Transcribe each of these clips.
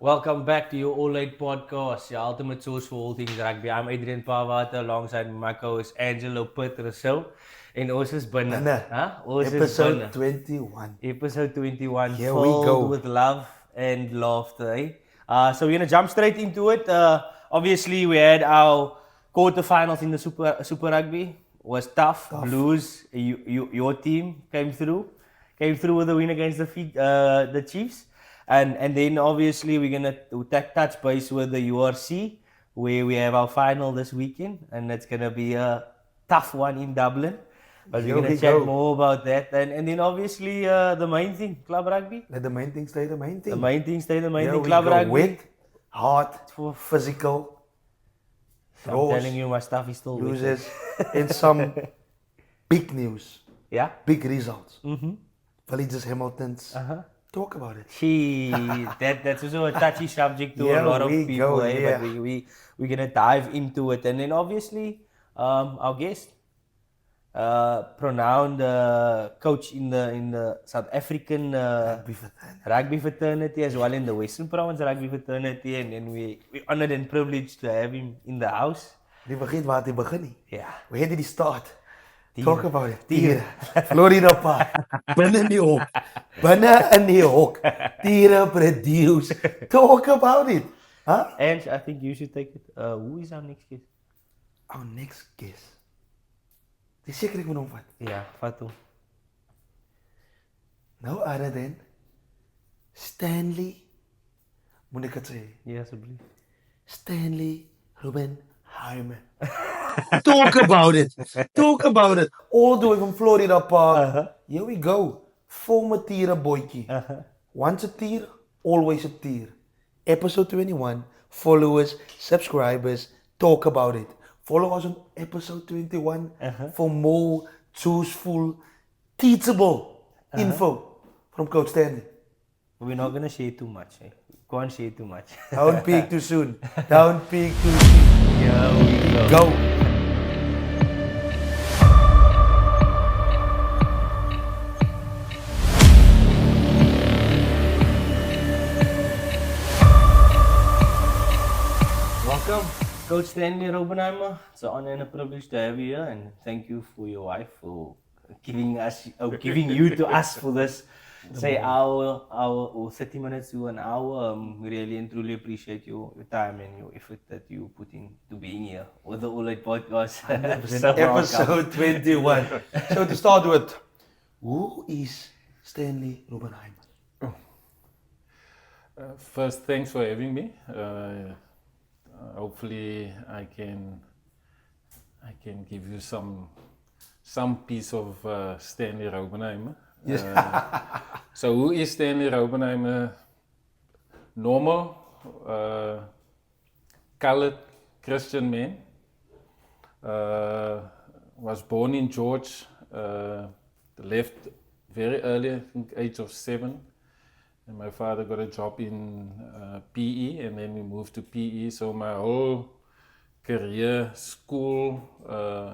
Welcome back to your all-late podcast, your ultimate source for all things rugby. I'm Adrian Pavata alongside my co-host Angelo Petroso and Osis Binne. Episode 21. Episode 21, Here we filled go. with love and laughter. So we're going to jump straight into it. Obviously, we had our quarterfinals in the Super Rugby. It was tough. Blues, your team came through with a win against the Chiefs. And then obviously we're gonna touch base with the URC, where we have our final this weekend, and it's gonna be a tough one in Dublin. But we're gonna chat more about that, and then obviously the main thing, club rugby. Let the main thing stay the main thing. The main thing stay the main Here thing, we club go. rugby. Wet, hot, physical, I'm draws, telling you, my stuff is still loses, and some big news, Yeah. big results. Villages, Hamiltons. Talk about it. That's also a touchy subject to Here a lot of we people, go, yeah. but we're gonna dive into it, and then obviously our guest, renowned coach in the South African rugby fraternity, as well in the Western Province rugby fraternity, and we honored and privileged to have him in the house. Die begint waar het begin nie. Yeah. Where did he start? Talk about it. Tiere. Florida Park. Binne in die hok. Binne in die hok. Tiere produce. Talk about it. Huh? And I think you should take it. Who is our next guest? Our next guest. Dis seker ek moet hom vat. Yeah, Fatu. No other than Stanley. Moet ek dit sê? Ja, asseblief. Stanley Raubenheimer. Talk about it. Talk about it. All the way from Florida Park. Here we go. Former tiere boytjie. Once a tier, always a tier. Episode 21. Followers, subscribers, talk about it. Follow us on episode 21 for more chooseful, teachable info from Coach Stanley. We're not gonna share too much. Can't share too much. Don't peek too soon. Don't peek too soon. Yeah, we Go. Welcome, Coach Stanley Raubenheimer. It's an honor and a privilege to have you here, and thank you for your wife for giving you to us for this. Say hour or 30 minutes to an hour. We really and truly appreciate your time and your effort that you put into being here with the All Right Podcast. So welcome. Episode 21. So to start with, who is Stanley Raubenheimer? First, thanks for having me. Hopefully, I can give you some piece of Stanley Raubenheimer. So, who is Stanley Raubenheimer? Normal, colored Christian man. Was born in George. Left very early, I think age of 7. And my father got a job in PE, and then we moved to PE. So my whole career, school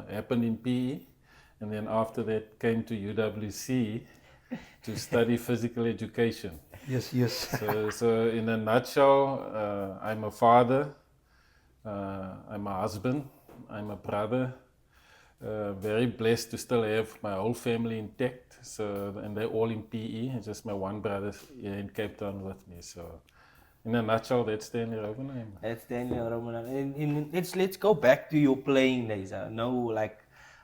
happened in PE. And then after that came to UWC to study physical education. Yes. So in a nutshell, I'm a father, I'm a husband, I'm a brother. Very blessed to still have my whole family intact. So, and they're all in PE, and just my one brother here in Cape Town with me. So, in a nutshell, that's Stanley Raubenheimer. That's Stanley Raubenheimer. And let's go back to your playing days. I know, like,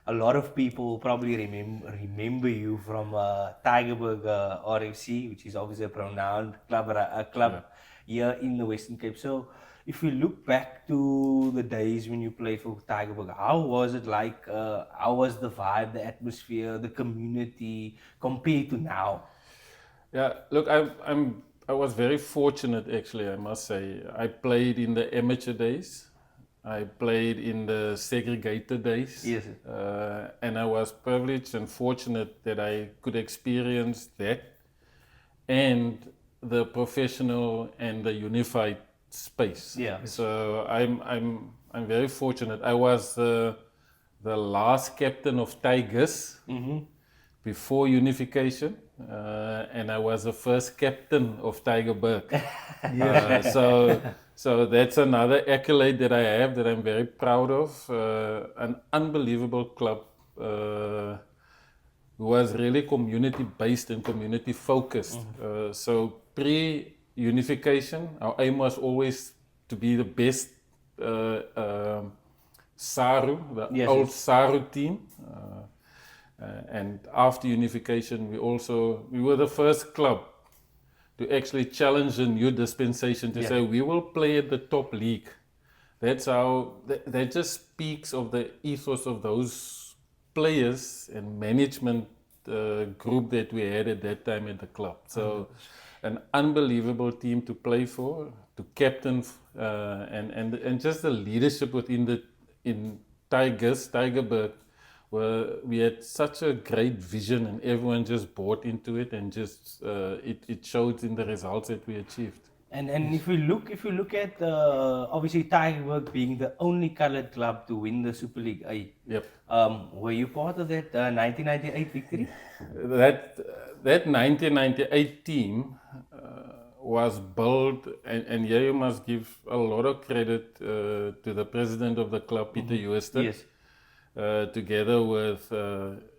a lot of people probably remember you from Tygerberg RFC, which is obviously a renowned club here in the Western Cape. So, if we look back to the days when you played for Tygerberg, how was it like? How was the vibe, the atmosphere, the community compared to now? Yeah, look, I was very fortunate, actually, I must say. I played in the amateur days. I played in the segregated days. Yes. And I was privileged and fortunate that I could experience that and the professional and the unified space. Yeah. So I'm very fortunate. I was the last captain of Tigers before unification, and I was the first captain of Tygerberg. So that's another accolade that I have that I'm very proud of. An unbelievable club who was really community based and community focused. So pre-unification, our aim was always to be the best SARU, the Yes, old yes. SARU team. And after unification, we were the first club to actually challenge the new dispensation to say we will play at the top league. That's how that just speaks of the ethos of those players and management group that we had at that time at the club. So, an unbelievable team to play for, to captain, and just the leadership in Tygerberg. Where we had such a great vision and everyone just bought into it, and just it showed in the results that we achieved. And if you look at obviously Tygerberg being the only coloured club to win the Super League A. Yep. Were you part of that 1998 victory? That 1998 team was built, and here you must give a lot of credit to the president of the club, Peter de Villiers. Yes. Together with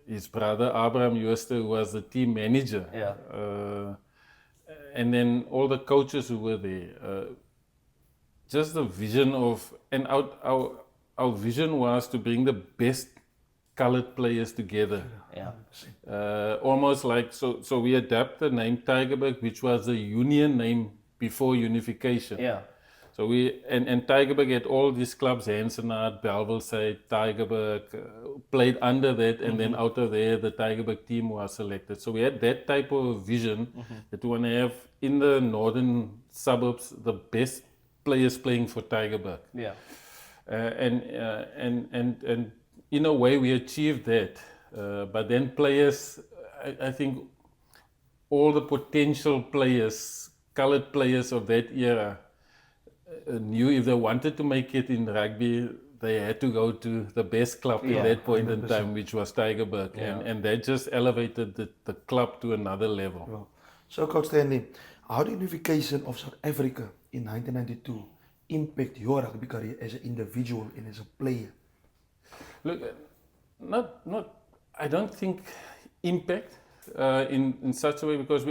his brother Abraham Jooste, who was the team manager. Yeah. And then all the coaches who were there. Just the vision of, and our vision was to bring the best colored players together. Yeah. Almost like, so we adapted the name Tygerberg, which was the union name before unification. Yeah. So and Tygerberg had all these clubs, Hansenard, Belvelside, Tygerberg, played under that, and then out of there the Tygerberg team was selected. So we had that type of vision that we want to have in the northern suburbs the best players playing for Tygerberg. Yeah. And in a way we achieved that. But then players, I think all the potential players, colored players of that era, knew if they wanted to make it in rugby, they had to go to the best club at that point 100%. In time, which was Tygerberg. And that just elevated the club to another level. Well, so Coach Stanley, how did unification of South Africa in 1992 impact your rugby career as an individual and as a player? Look, I don't think impact in such a way, because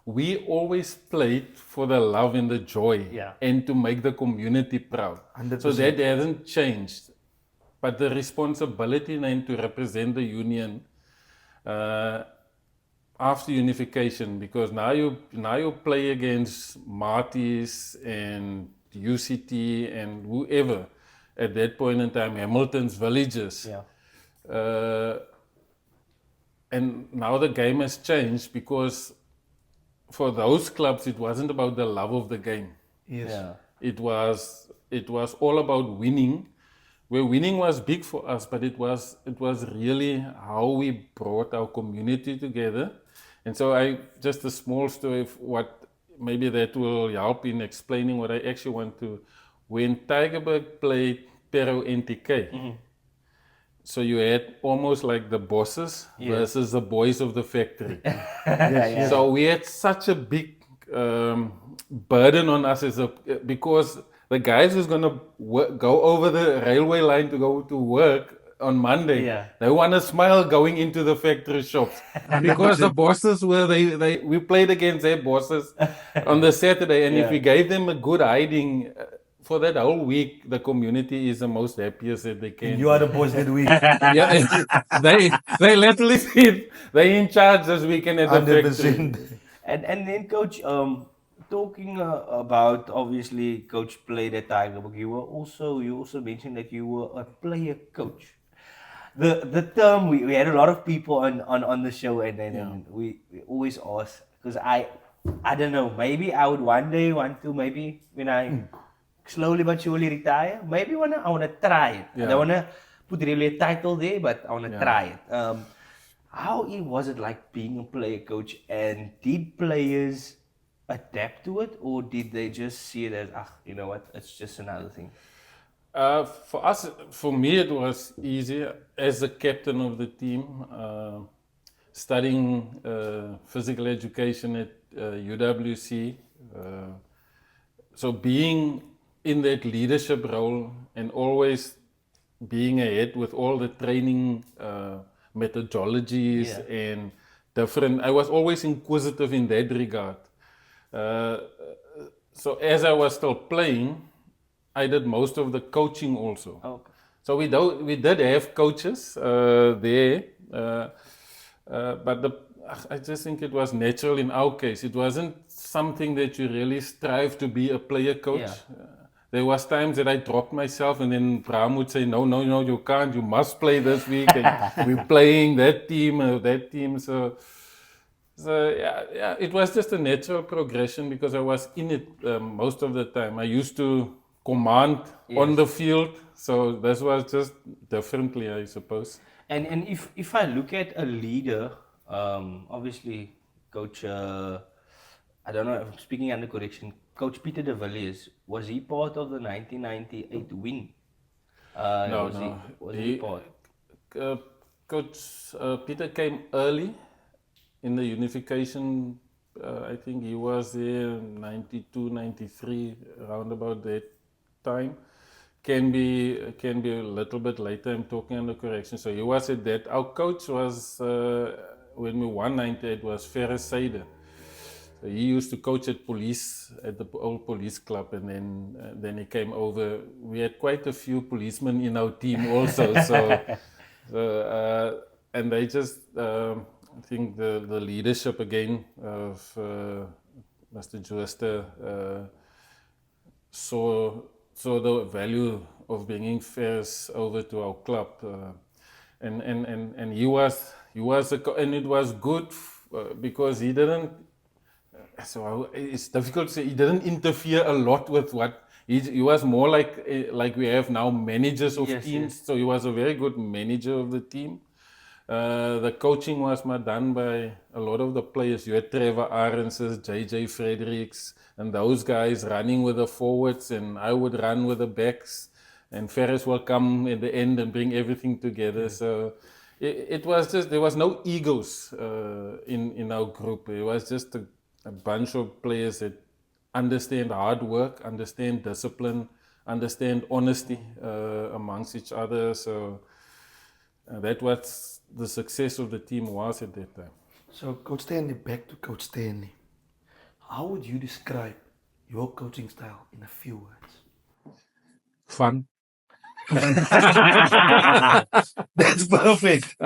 we always played for the love and the joy, and to make the community proud. 100%. So that hasn't changed. But the responsibility then to represent the union after unification, because now you play against Marty's and UCT and whoever at that point in time, Hamilton's Villages. And now the game has changed, because for those clubs, it wasn't about the love of the game. Yes. Yeah. It was all about winning, where winning was big for us, but it was really how we brought our community together. And so just a small story of what, maybe that will help in explaining what I actually want to. When Tygerberg played Pero NTK, so you had almost like the bosses versus the boys of the factory. So we had such a big burden on us because the guys who's going to go over the railway line to go to work on Monday, they want to smile going into the factory shops, because the bosses we played against their bosses on the Saturday, and if we gave them a good hiding, for that whole week, the community is the most happiest that they can. You are the boss that week. They literally said they're in charge this weekend at the 100%. factory. And then Coach, talking about, obviously Coach played at Tygerberg. You also mentioned that you were a player coach. The term, we had a lot of people on the show, and we always ask, because I don't know, maybe I would one day want to, maybe when I slowly but surely retire, maybe I want to try it. I don't want to put really a title there, but I want to try it. How was it like being a player coach, and did players adapt to it, or did they just see it as, you know what, it's just another thing? For me, it was easy as the captain of the team. studying physical education at UWC. So being in that leadership role and always being ahead with all the training methodologies and different, I was always inquisitive in that regard. So as I was still playing, I did most of the coaching also. Okay. So we did have coaches there, but I just think it was natural in our case. It wasn't something that you really strive to be a player coach. Yeah. There was times that I dropped myself, and then Bram would say, "No, you can't. You must play this week. And we're playing that team or that team." So yeah, it was just a natural progression because I was in it most of the time. I used to command on the field, so this was just differently, I suppose. And if I look at a leader, obviously, Coach, I don't know if I'm speaking under correction, Coach Peter de Villiers, was he part of the 1998 win? No. Was he part? Coach Peter came early in the unification. I think he was there 92, 93, around about that time. Can be a little bit later. I'm talking under correction. So he was at that. Our coach was when we won 98 was Ferris Seider. So he used to coach at the old police club, and then he came over. We had quite a few policemen in our team also. And they just I think the leadership again of Mr. Jooster saw the value of bringing Ferris over to our club, and he was and it was good because he didn't. So it's difficult to say. He didn't interfere a lot with what he was more like we have now managers of teams. Yes. So he was a very good manager of the team. The coaching was done by a lot of the players. You had Trevor Arenses, JJ Fredericks, and those guys running with the forwards, and I would run with the backs, and Ferris will come at the end and bring everything together. So it was just, there was no egos in our group. It was just a bunch of players that understand hard work, understand discipline, understand honesty amongst each other. So that was the success of the team was at that time. So, Coach Stanley, back to Coach Stanley. How would you describe your coaching style in a few words? Fun. That's perfect.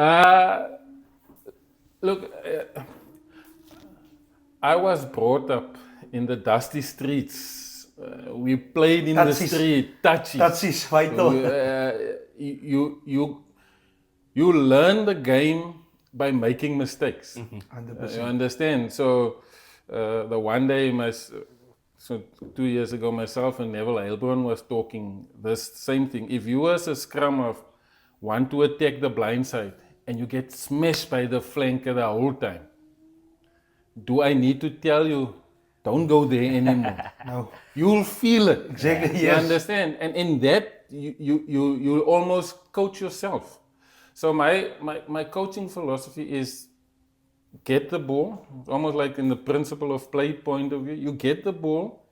Look, I was brought up in the dusty streets. We played in the street, Touchies, vital. You learn the game by making mistakes. 100%. You understand? So the one day, so 2 years ago, myself and Neville Heilbron was talking this same thing. If you as a scrum-half want to attack the blind side and you get smashed by the flanker the whole time, do I need to tell you, don't go there anymore? No. You'll feel it. Exactly, You yes. understand? And in that, you almost coach yourself. So my coaching philosophy is get the ball, almost like in the principle of play point of view. You get the ball,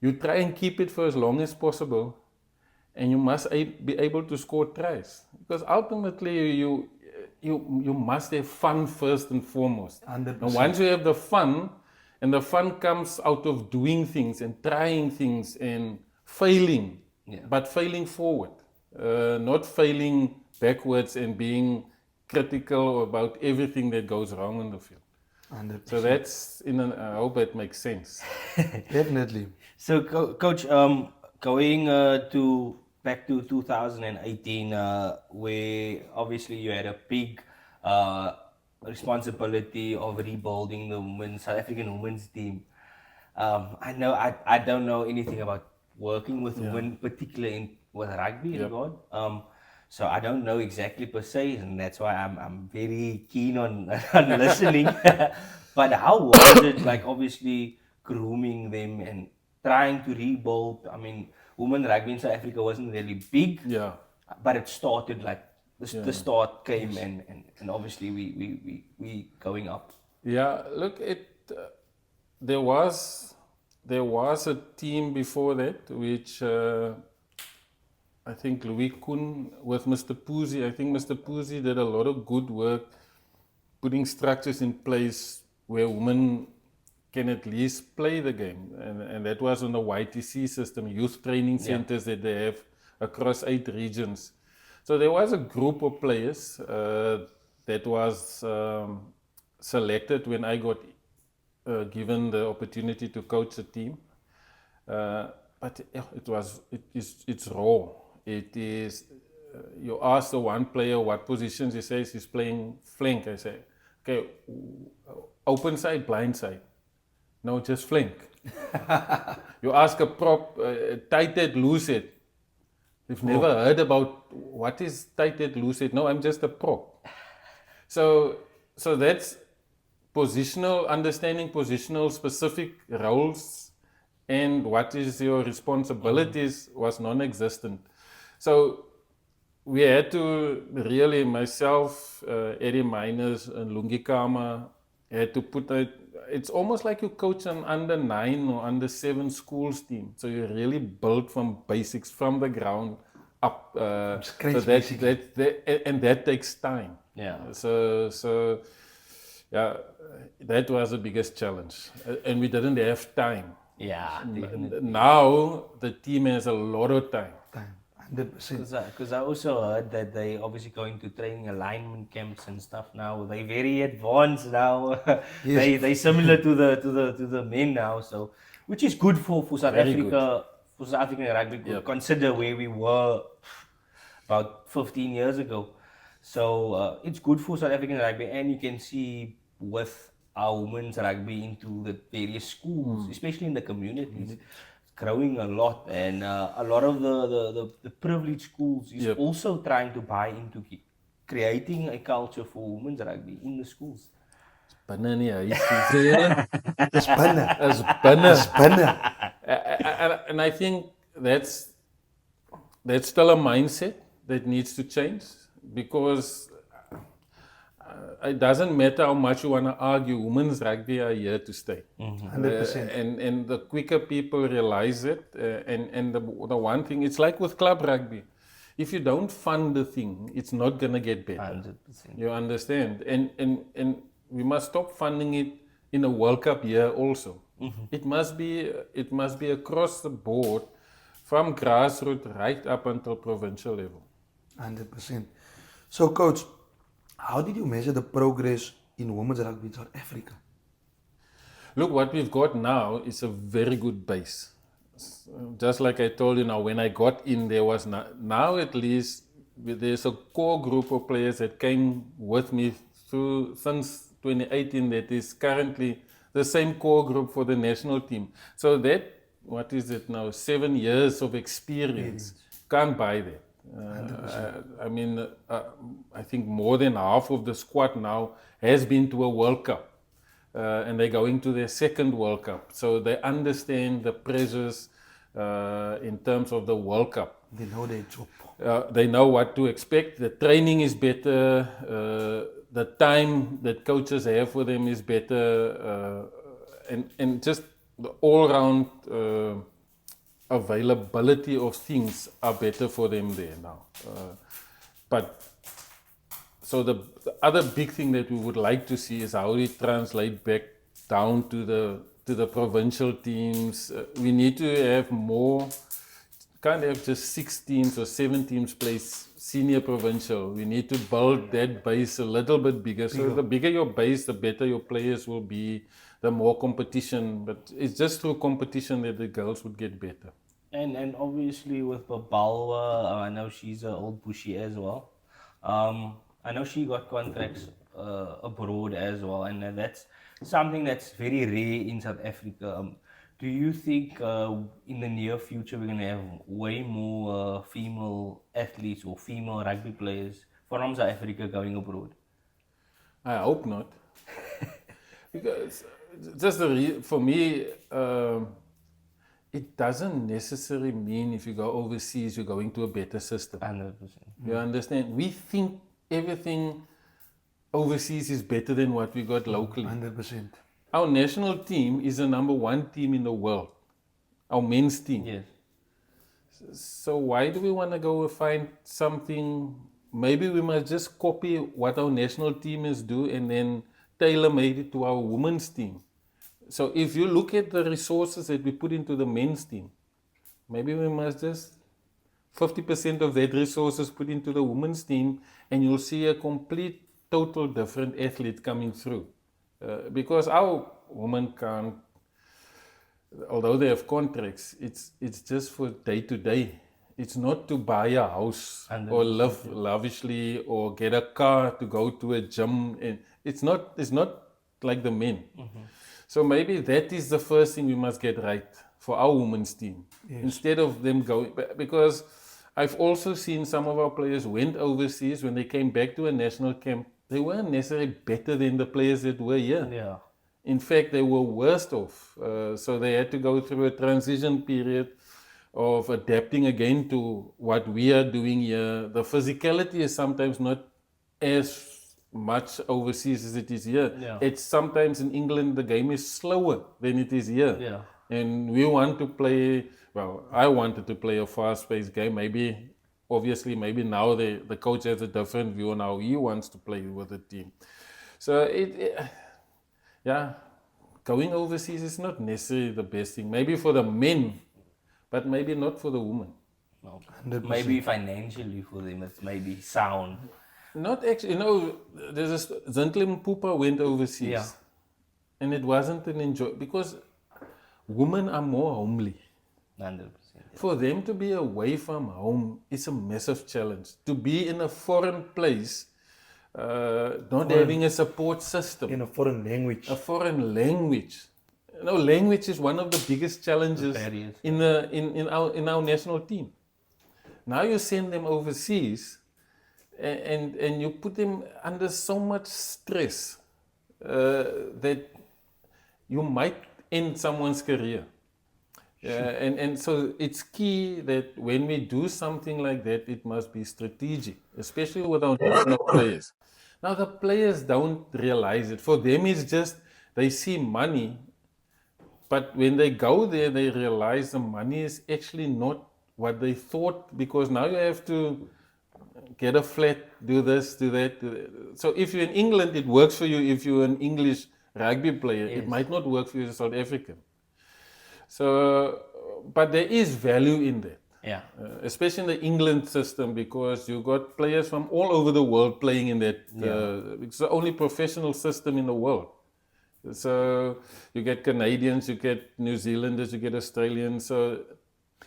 you try and keep it for as long as possible, and you must be able to score tries. Because ultimately, you must have fun first and foremost. 100%. And once you have the fun, and the fun comes out of doing things and trying things and failing, but failing forward, not failing backwards and being critical about everything that goes wrong on the field. 100%. So that's I hope it makes sense. Definitely. So, Coach, going back to 2018, where obviously you had a big responsibility of rebuilding the South African women's team. I don't know anything about working with women, particularly with rugby regard. So I don't know exactly per se, and that's why I'm very keen on listening. But how was it, like, obviously grooming them and trying to rebuild? I mean, women rugby in South Africa wasn't really big, Yeah. but it started like the start came, and obviously we going up. Yeah, look, there was a team before that which I think Louis Kuhn with Mr. Puzi. I think Mr. Puzi did a lot of good work putting structures in place where women can at least play the game, and that was on the YTC system, youth training centers that they have across 8 regions. So there was a group of players that was selected when I got given the opportunity to coach a team. But it's raw. It is. You ask the one player what positions he says he's playing flank. I say, okay, open side, blind side. No, just flank. You ask a prop, tight head, loose head. You've never heard about what is tight head, loose head. No, I'm just a prop. So that's positional, understanding positional specific roles and what is your responsibilities was non-existent. So we had to really, myself, Eddie Miners and Lungi Kama, had to put it's almost like you coach an under 9 or under 7 schools team. So you really build from basics, from the ground up. Scratch, so that takes time. Yeah. So yeah, that was the biggest challenge. And we didn't have time. Yeah, definitely. Now the team has a lot of time. 100%. Because I also heard that they obviously going to training alignment camps and stuff now. They very advanced now. They similar to the men now. So which is good for South Very Africa good. for South African rugby. Yep. Consider where we were about 15 years ago. So it's good for South African rugby, and you can see with our women's rugby into the various schools, especially in the communities. It's growing a lot, and a lot of the privileged schools is also trying to buy into creating a culture for women's rugby in the schools. Binne nie huis nie. Dis binne. Is binne. Dis binne. And I think that's still a mindset that needs to change, because it doesn't matter how much you want to argue, women's rugby are here to stay. 100%. And the quicker people realize it, and the one thing, it's like with club rugby. If you don't fund the thing, it's not going to get better. 100%. You understand? And we must stop funding it in a World Cup year also. It must be across the board, from grassroots right up until provincial level. 100%. So, coach, how did you measure the progress in women's rugby in South Africa? Look, what we've got now is a very good base. Just like I told you now, when I got in, there was now at least there's a core group of players that came with me since 2018 that is currently the same core group for the national team. So that, what is it now, 7 years of experience, can't buy that. I think more than half of the squad now has been to a World Cup, and they're going to their second World Cup. So they understand the pressures in terms of the World Cup. They know their job. They know what to expect. The training is better. The time that coaches have for them is better, and just the all-round availability of things are better for them there now. So the other big thing that we would like to see is how it translate back down to the provincial teams. We need to have more. Can't have just 6 teams or 7 teams play senior provincial. We need to build that base a little bit bigger. So the bigger your base, the better your players will be, the more competition. But it's just through competition that the girls would get better. And obviously with Babalwa, I know she's an old bushy as well. I know she got contracts abroad as well, and that's something that's very rare in South Africa. Do you think in the near future we're going to have way more female athletes or female rugby players from South Africa going abroad? I hope not. Because just for me, it doesn't necessarily mean if you go overseas, you're going to a better system. 100%. You understand? We think everything overseas is better than what we got locally. 100%. Our national team is the #1 team in the world. Our men's team. Yes. So why do we want to go find something? Maybe we must just copy what our national teams do and then tailor-made it to our women's team. So if you look at the resources that we put into the men's team, maybe we must just 50% of that resources put into the women's team, and you'll see a complete, total different athlete coming through. Because our women can't, although they have contracts, it's just for day to day. It's not to buy a house or live lavishly or get a car to go to a gym. And it's not like the men. So maybe that is the first thing we must get right for our women's team. Instead of them going, because I've also seen some of our players went overseas. When they came back to a national camp, they weren't necessarily better than the players that were here. Yeah. In fact, they were worse off. So they had to go through a transition period of adapting again to what we are doing here. The physicality is sometimes not as much overseas as it is here. Yeah. It's sometimes in England, the game is slower than it is here. Yeah. And we want to play, well, I wanted to play a fast-paced game. Maybe, obviously, maybe now the coach has a different view on how he wants to play with the team. So yeah, going overseas is not necessarily the best thing. Maybe for the men, but maybe not for the women. No. 100%. Maybe financially for them, it's maybe sound. Not actually, there's a Zintle Pupa went overseas. Yeah. And it wasn't an enjoy, because women are more homely. 100%. For them to be away from home is a massive challenge. To be in a foreign place, not having a support system, In a foreign language. a foreign language. Language is one of the biggest challenges Barriers. in our national team. Now you send them overseas, and you put them under so much stress that you might end someone's career. And so it's key that when we do something like that, it must be strategic, especially with our national players. Now the players don't realize it. For them, it's just they see money, but when they go there, they realize the money is actually not what they thought, because now you have to get a flat, do this, do that. So if you're in England, it works for you. If you're an English rugby player, it might not work for you as a South African. So, but there is value in that. Yeah. Especially in the England system, because you got players from all over the world playing in that. It's the only professional system in the world. So you get Canadians, you get New Zealanders, you get Australians. So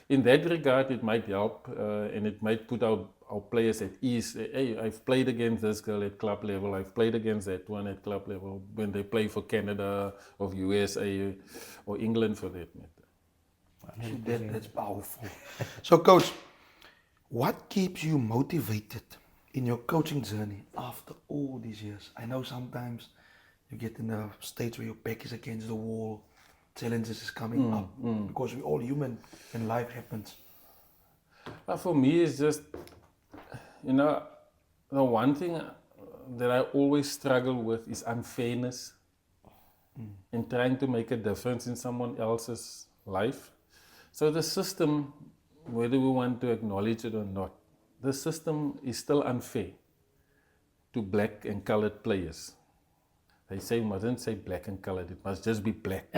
in that regard, it might help, and it might put our players at ease. Hey, I've played against this girl at club level. I've played against that one at club level when they play for Canada or USA or England for that matter. That's powerful. So, coach, what keeps you motivated in your coaching journey after all these years? I know sometimes you get in a stage where your back is against the wall, challenges is coming up, because we're all human and life happens. But for me, it's just, the one thing that I always struggle with is unfairness and trying to make a difference in someone else's life. So the system, whether we want to acknowledge it or not, the system is still unfair to black and colored players. They say you mustn't say black and colored, it must just be black.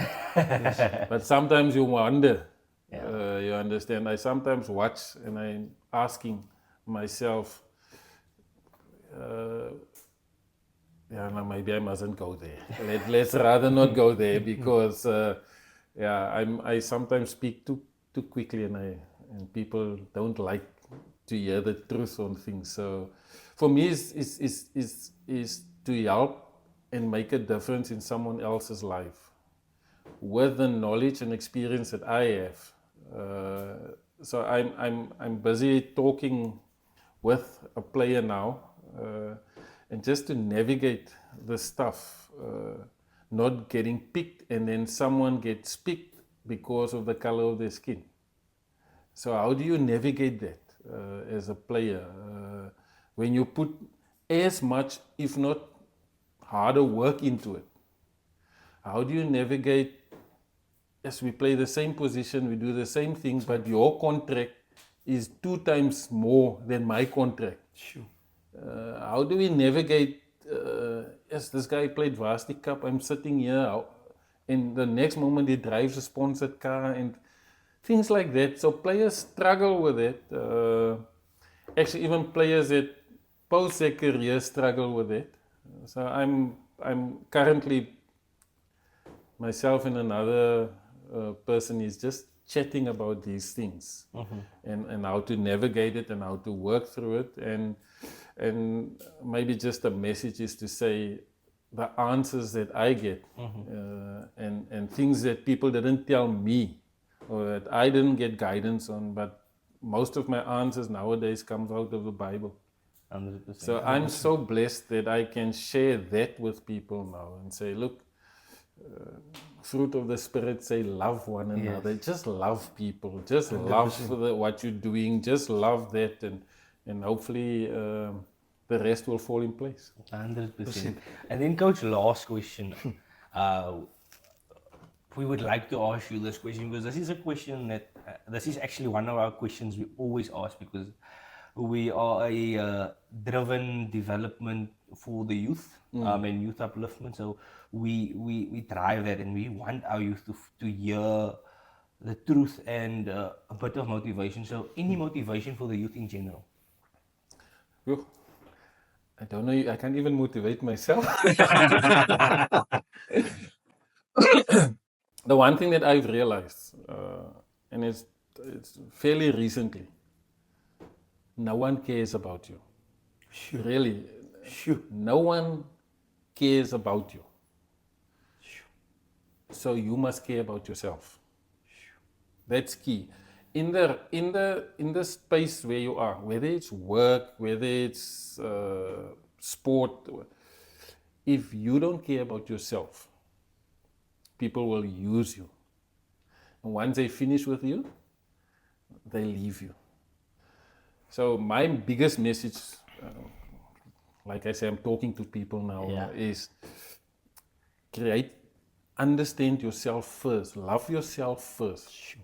But sometimes you wonder, you understand, I sometimes watch and I'm asking myself, maybe I mustn't go there. Let's rather not go there, because I sometimes speak too quickly, and people don't like to hear the truth on things. So for me, is to help and make a difference in someone else's life with the knowledge and experience that I have. So I'm busy talking with a player now, and just to navigate the stuff, not getting picked, and then someone gets picked because of the color of their skin. So how do you navigate that as a player when you put as much, if not harder work into it? How do you navigate? Yes, we play the same position, we do the same things, but your contract is 2 times more than my contract. Sure. How do we navigate? Yes, this guy played Varsity Cup. I'm sitting here, and the next moment he drives a sponsored car and things like that. So players struggle with it. Actually, even players that post their career struggle with it. So I'm currently myself and another person is just chatting about these things and how to navigate it and how to work through it, and maybe just a message is to say the answers that I get and things that people didn't tell me or that I didn't get guidance on, but most of my answers nowadays comes out of the Bible. 100%. So I'm so blessed that I can share that with people now and say, look, fruit of the Spirit say love one another. Just love people. Just 100%. Love what you're doing. Just love that, and hopefully the rest will fall in place. 100%. And then, Coach, last question. We would like to ask you this question because this is a question that this is actually one of our questions we always ask, because we are a driven development for the youth and youth upliftment. So we drive that, and we want our youth to hear the truth and a bit of motivation. So any motivation for the youth in general? Yo, I don't know. I can't even motivate myself. The one thing that I've realized, and it's fairly recently, no one cares about you. Sure. Really. Sure. No one cares about you. Sure. So you must care about yourself. Sure. That's key. In the space where you are, whether it's work, whether it's sport, if you don't care about yourself, people will use you. And once they finish with you, they leave you. So my biggest message, like I say, I'm talking to people now, is understand yourself first. Love yourself first.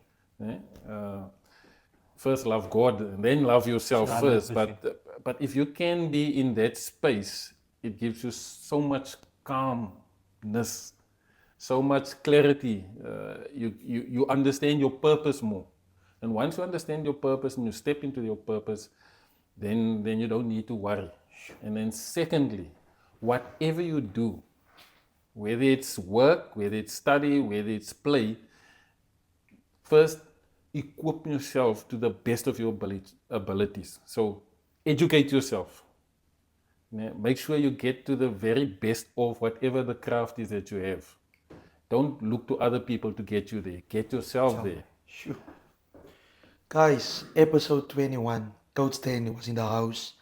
First love God, and then love yourself first. But if you can be in that space, it gives you so much calmness, so much clarity. You understand your purpose more. And once you understand your purpose and you step into your purpose, then you don't need to worry. And then secondly, whatever you do, whether it's work, whether it's study, whether it's play, first equip yourself to the best of your abilities. So educate yourself. Make sure you get to the very best of whatever the craft is that you have. Don't look to other people to get you there. Get yourself there. Sure. Guys, episode 21, Coach Stanley was in the house.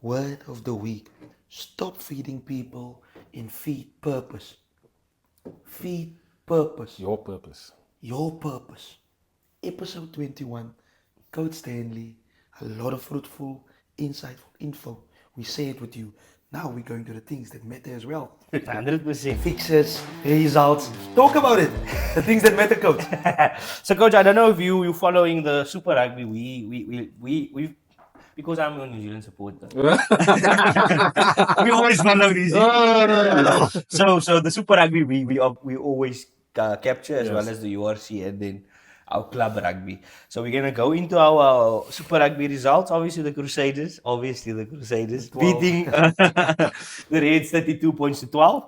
Word of the week: stop feeding people and feed purpose. Feed purpose. Your purpose. Your purpose. Episode 21, Coach Stanley, a lot of fruitful, insightful info. We say it with you. Now we're going to the things that matter as well. 100%. Fixes, results. Talk about it. The things that matter, Coach. So, Coach, I don't know if you're following the Super Rugby. We because I'm a New Zealand supporter. We always follow New Zealand. So the Super Rugby we always capture, as well as the URC and then our club rugby. So we're gonna go into our Super Rugby results. Obviously the Crusaders beating the Reds 32 points to 12.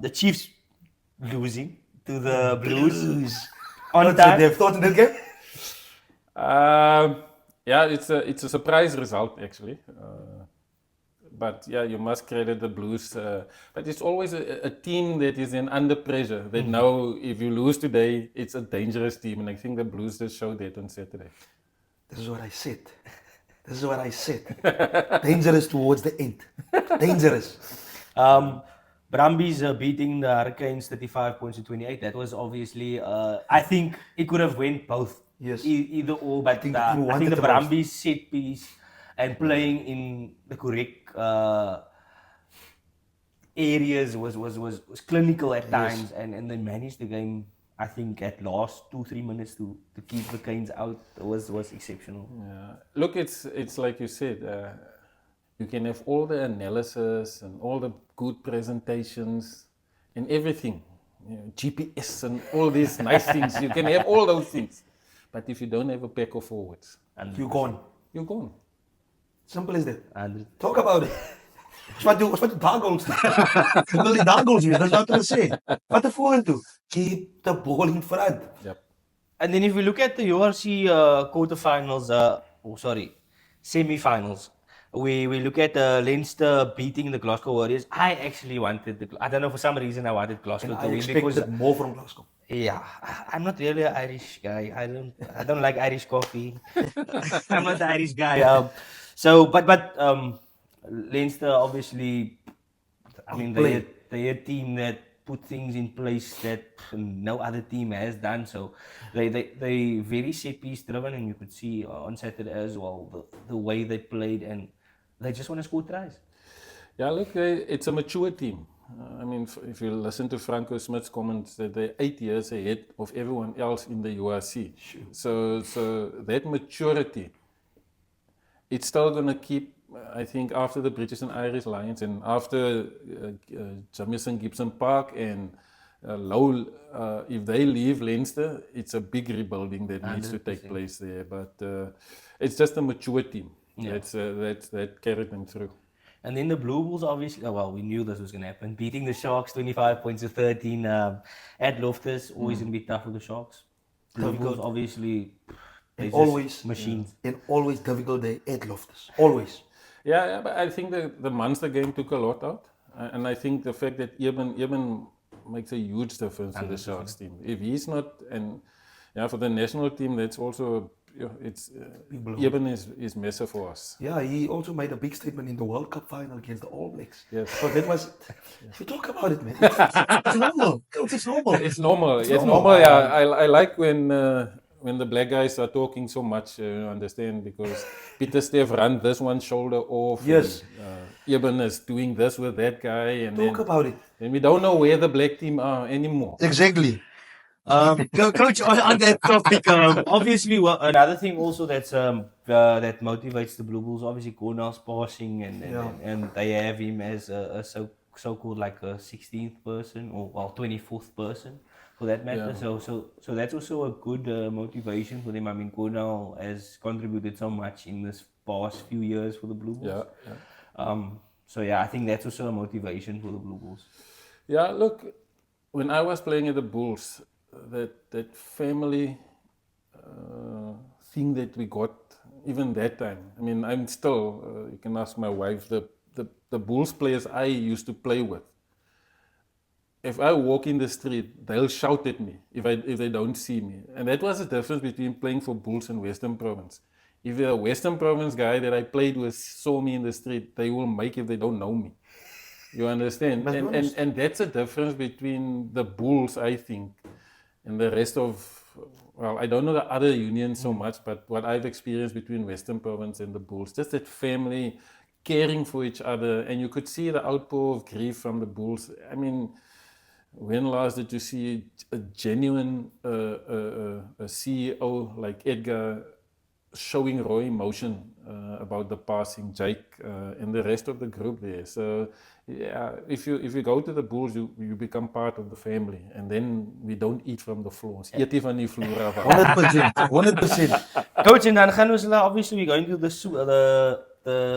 The Chiefs losing to the Blues. On time. They've thought in that game? Yeah, it's a surprise result actually. But yeah, you must credit the Blues. But it's always a team that is under pressure. They know if you lose today, it's a dangerous team. And I think the Blues just showed that on Saturday. This is what I said. Dangerous towards the end. Dangerous. Brumbies beating the Hurricanes 35 points to 28. That was obviously, I think it could have went both. Yes. Either or, but think the team I wanted think the the most. Brumbies set piece and playing in the correct areas was clinical at times, and they managed the game. I think at last 2-3 minutes to keep the Canes out was exceptional. Yeah. Look, it's like you said. You can have all the analysis and all the good presentations and everything, GPS and all these nice things. You can have all those things, but if you don't have a pack of forwards, You're gone. you're gone. Simple as that. And Talk about it. Wat die dagels. Wil die dagels weer, dat is wat hulle sê. Wat te vorentoe? Keep the ball in front. Yep. And then if we look at the URC quarterfinals, semi-finals, we look at Leinster beating the Glasgow Warriors. I actually wanted I don't know, for some reason I wanted Glasgow And to I win expected because more from Glasgow. yeah, I'm not really an Irish guy. I don't like Irish coffee. I'm not the Irish guy. But Leinster obviously, I mean they're a team that put things in place that no other team has done. So they very set piece driven, and you could see on Saturday as well the way they played, and they just want to score tries. Yeah, look, it's a mature team. I mean, if you listen to Franco Smith's comments, that they're 8 years ahead of everyone else in the URC. So that maturity, it's still going to keep, I think, after the British and Irish Lions and after Jamison Gibson Park and Lowell, if they leave Leinster, it's a big rebuilding that needs to take place there. But it's just a mature team that carried them through. And then the Blue Bulls, obviously, we knew this was going to happen. Beating the Sharks 25 points to 13 at Loftus, always going to be tough for the Sharks. Blue Bulls, obviously, they're Always machines. And always difficult day at Loftus. Always. Yeah, but I think the Munster game took a lot out. And I think the fact that Eben makes a huge difference to the Sharks team. If he's not, and for the national team, that's also, Eben is massive for us. Yeah, he also made a big statement in the World Cup final against the All Blacks. Yes. So that was, you talk about it, man. It's normal. It's normal. It's normal. It's normal. Yeah, I like when the black guys are talking so much. Understand, because Peter Steph ran this one shoulder off. Yes. And, Eben is doing this with that guy, and Talk about it. And we don't know where the black team are anymore. Exactly. Coach, on that topic, obviously, another thing also that's that motivates the Blue Bulls, obviously Cornell's passing, and they have him as a so-called like a 16th person or 24th person for that matter. Yeah. So that's also a good motivation for them. I mean, Cornell has contributed so much in this past few years for the Blue Bulls. Yeah. I think that's also a motivation for the Blue Bulls. Yeah, look, when I was playing at the Bulls, that family thing that we got, even that time. I mean, I'm still, you can ask my wife, the Bulls players I used to play with. If I walk in the street, they'll shout at me if they don't see me. And that was the difference between playing for Bulls and Western Province. If a Western Province guy that I played with saw me in the street, they will make if they don't know me. You understand? And that's a difference between the Bulls, I think, and the rest of, I don't know the other unions so much, but what I've experienced between Western Province and the Bulls, just that family caring for each other, and you could see the outpour of grief from the Bulls. I mean, when last did you see a genuine a CEO like Edgar showing raw emotion about the passing, Jake, and the rest of the group there? So, yeah, if you go to the Bulls, you become part of the family, and then we don't eat from the floors. Eet van die vloer af. 100%. Coach, and then obviously we're going to the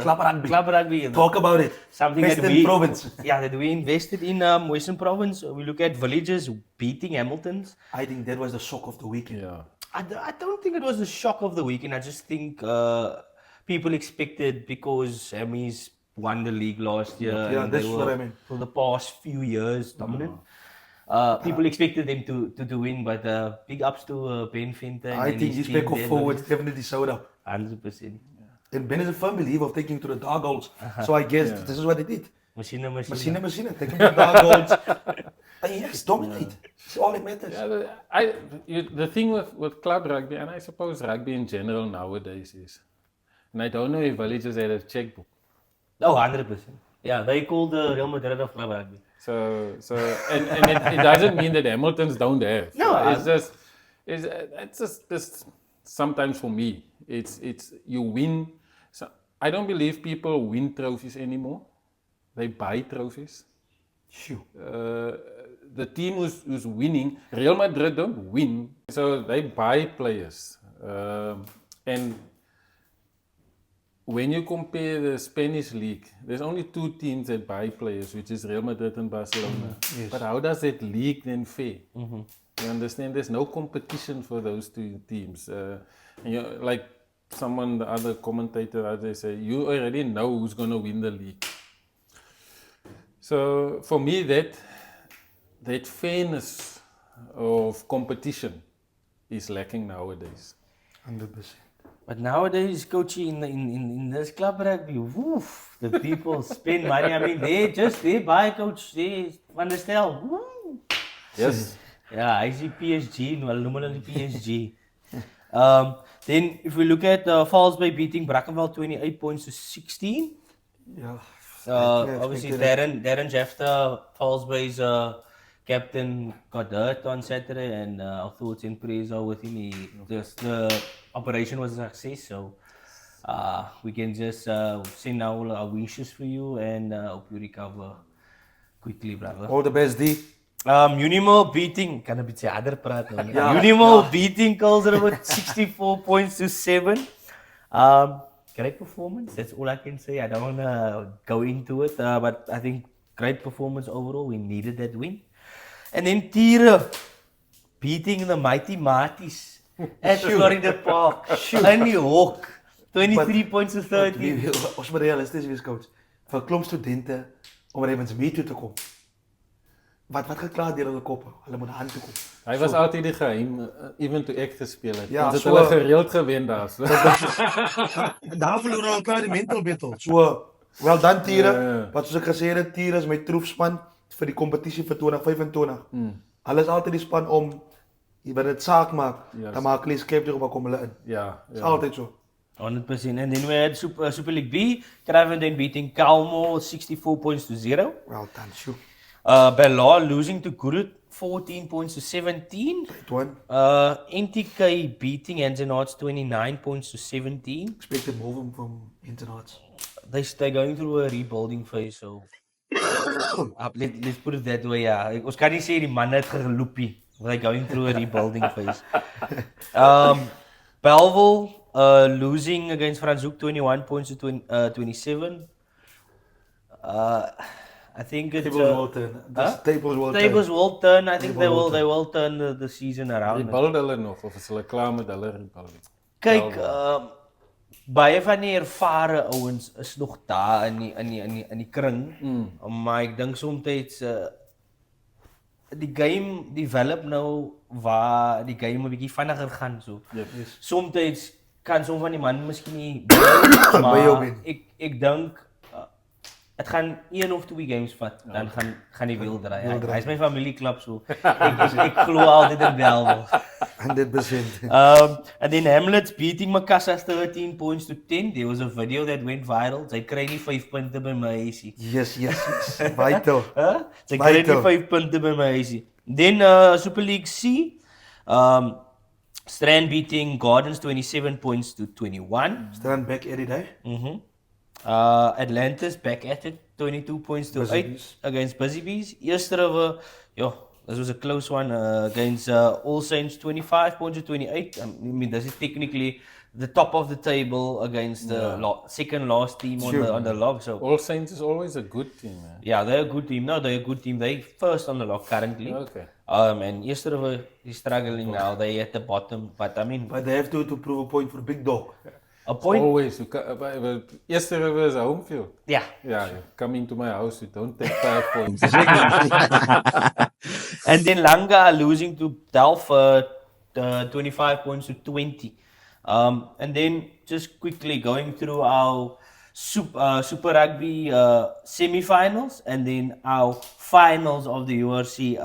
club rugby. Talk about it. Something Western Province. Yeah, that we invested in Western Province. We look at Villages beating Hamilton's. I think that was the shock of the weekend. Yeah. I don't think it was the shock of the weekend. I just think people expected, because Emmys won the league last year. Yeah, and that's they what were, I mean. for the past few years, dominant. People expected them to win, but big ups to Ben Finter. I think his back of forwards definitely showed up. 100%. And Ben is a firm believer of taking to the dark goals. So I guess this is what they did. Machine. They can put down goals. And yes, dominate. It's all that matters. Yeah, the thing with club rugby, and I suppose rugby in general nowadays is, and I don't know if villages had a checkbook. Oh, 100%. Yeah, they call the Real Madrid of club rugby. So and it doesn't mean that Hamiltons don't have. No, it's just sometimes for me, it's you win. So I don't believe people win trophies anymore. They buy trophies. Shoo. The team who's winning, Real Madrid don't win, so they buy players. And when you compare the Spanish league, there's only two teams that buy players, which is Real Madrid and Barcelona. Yes. But how does that league then fare? You understand? There's no competition for those two teams. Like the other commentator, they say, you already know who's going to win the league. So for me, that fairness of competition is lacking nowadays. 100%. But nowadays, coaching in this club rugby, woof, the people spend money. I mean, they buy coach, they understand. Woo. Yes. Yeah, I see PSG, well, nominally PSG. Then, if we look at Falls Bay beating Brackenfell 28 points to 16. Yeah. Obviously, Darren Jefter, Falls Bay's captain, got hurt on Saturday, and our thoughts and prayers are with him. The operation was a success, so we can just send all our wishes for you and hope you recover quickly, brother. All the best, D. Unimo beating, kan 'n bietjie harder praat nou. Unimo beating Kulzer with 64 points to 7. Great performance, that's all I can say. I don't want to go into it, but I think great performance overall. We needed that win. And then Tiere beating the Mighty Marties at Florida Park. In die hok, 23 points to 13. Ons moet realisties wees, coach. Vir 'n klomp studente om Ravens mee toe te kom. Wat gaat klaar deur hulle koppe? Hulle moet aan toe kom. Hy was altyd die geheim, even toe ek gespeel het. Ja, Ons het so- hulle gereeld gewen daar. So. Daar verloor hulle klaar die mental battle. So, wel dan Tiere. Ja. Wat soos ek gesê het, Tiere is my troefspan vir die kompetisie vir 2025. Hulle is altyd die span om, wanneer dit saak maak, Yes. dan maak hulle die skep terug, maar kom hulle in. Ja, Is ja. altyd so. 100%. And then we had Super League B, Cravenden beating Calmo 64 points to 0. Well done, shoe. Bella losing to Gurut 14 points to 17. Great one. NTK beating Anzenarts 29 points to 17. Expected more from internats. They're going through a rebuilding phase, so let's put it that way. Yeah, ons kan nie sê die manne het geloopie. They're going through a rebuilding phase. Belleville losing against Franschhoek 21 points to 27. I think it's Tables will turn. Tables will turn. tables will turn. I think Tables they will will turn the season around. Rebuild hulle nog, of is hulle klaar met hulle rebuilding? Kyk, baie van die ervare ouens is nog daar in die kring. Maar ek dink soms die game develop nou waar die game 'n bietjie vinniger gaan so. Yes. Soms kan soms van die man miskien nie By jou maar wen. ek dink het gaan 1 of 2 games vat, dan gaan die wiel draai. Hy is my familieklub so. Ek glo altyd in Belleville. 100%. And then Hamlet's beating Makassar 13 points to 10. There was a video that went viral. Sy kry nie 5 punte by my huisie. Yes. Vital. Sy kry nie Vital. 5 punte by my huisie. Then Super League C, Strand beating Gardens 27 points to 21. Stand back every day. Atlantis back at it, 22 points to 8 Busy-bees. against Busy Bees. Eerste River, this was a close one against All Saints, 25 points to 28. I mean, this is technically the top of the table against the second last team on the log. So All Saints is always a good team, man. yeah, they're a good team. No, they're a good team. They first on the log currently. Okay. And Eerste River is struggling now. They at the bottom, but I mean, But they have to prove a point for Big Dog. a point. Always. Eerste River is a home field. Yeah. Yeah, you come into my house, you don't take 5 points. And then Langa losing to Delft 25 points to 20. And then just quickly going through our Super Rugby semi-finals, and then our finals of the URC.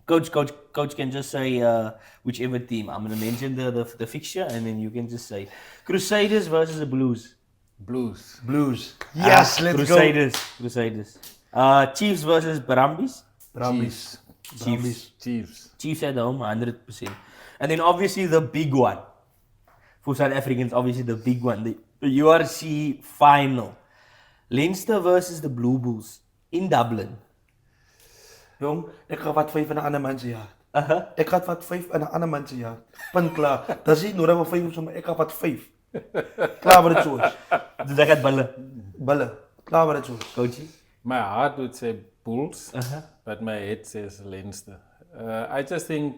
Coach can just say whichever team. I'm gonna mention the fixture, and then you can just say Crusaders versus the Blues. Blues. Blues. Yes, let's Crusaders. Crusaders. Chiefs versus Brumbies. go. Brumbies. Brumbies. Chiefs. Chiefs at home, 100%. And then obviously the big one for South Africans, obviously the big one, the URC final. Leinster versus the Blue Bulls in Dublin. Jong, ik ga wat 5 in 'n ander man se jaar. Ek ga wat 5 in 'n ander man se jaar. Punt klaar. Dis nie nodig om 5 of so, maar ek ga wat 5. Klaar met dit soos. Dus dat gaat ballen. Bulle. Klaar met dit soos. Coachie? My heart would say Bulls, but my head says Leinster. I just think,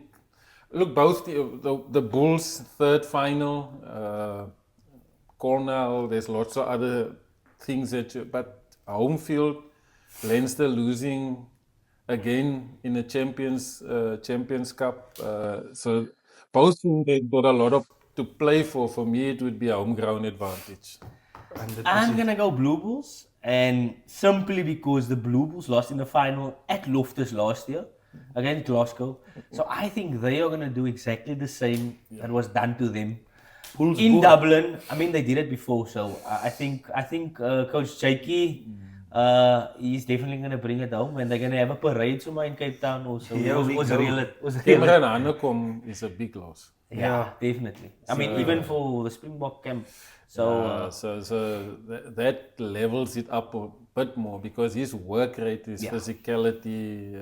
look, both the Bulls third final, Cornell. There's lots of other things but home field, Leinster losing again in the Champions Cup. So both they've got a lot to play for. For me, it would be a home ground advantage. I'm gonna go Blue Bulls, and simply because the Blue Bulls lost in the final at Loftus last year against Glasgow. So I think they are gonna do exactly the same that was done to them in Dublin. I mean, they did it before, so I think Coach Jakey, he's definitely gonna bring it home, and they're gonna have a parade somewhere in Cape Town also. Here we go. Cameron Hanekom is a big loss. Yeah, definitely. I mean, even for the Springbok camp. So, that levels it up a bit more, because his work rate, his physicality,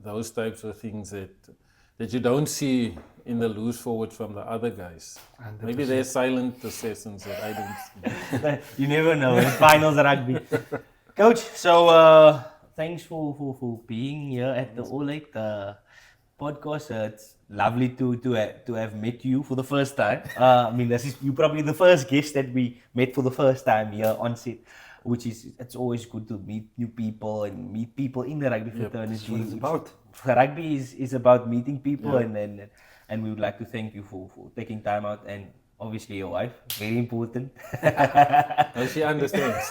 those types of things that you don't see in the loose forward from the other guys. 100%. Maybe they're silent assassins that I don't see. You never know. In finals rugby. Coach, so thanks for being here at the All Eight podcast. It's lovely to have met you for the first time. I mean, you're probably the first guest that we met for the first time here on set, which it's always good to meet new people and meet people in the rugby fraternity. That's what it's about. Rugby is about meeting people, and we would like to thank you for taking time out, and obviously your wife, very important. She understands.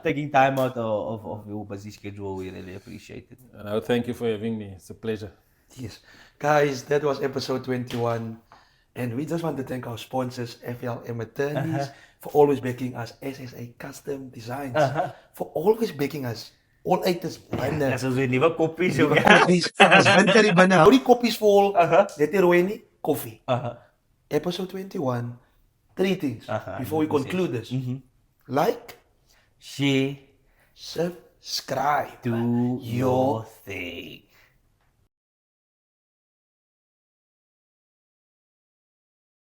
Taking time out of your busy schedule, we really appreciate it. No, thank you for having me. It's a pleasure. Yes. Guys, that was episode 21. And we just want to thank our sponsors, FLM Attorneys, for always backing us. SSA Custom Designs, for always backing us. All items binne. Dis weer nuwe koppies. Dis winter hier binne. Hou die koppies vol. Net nie rooi nie, koffie. Episode 21. 3 things before we conclude this. Like, share, subscribe do your thing.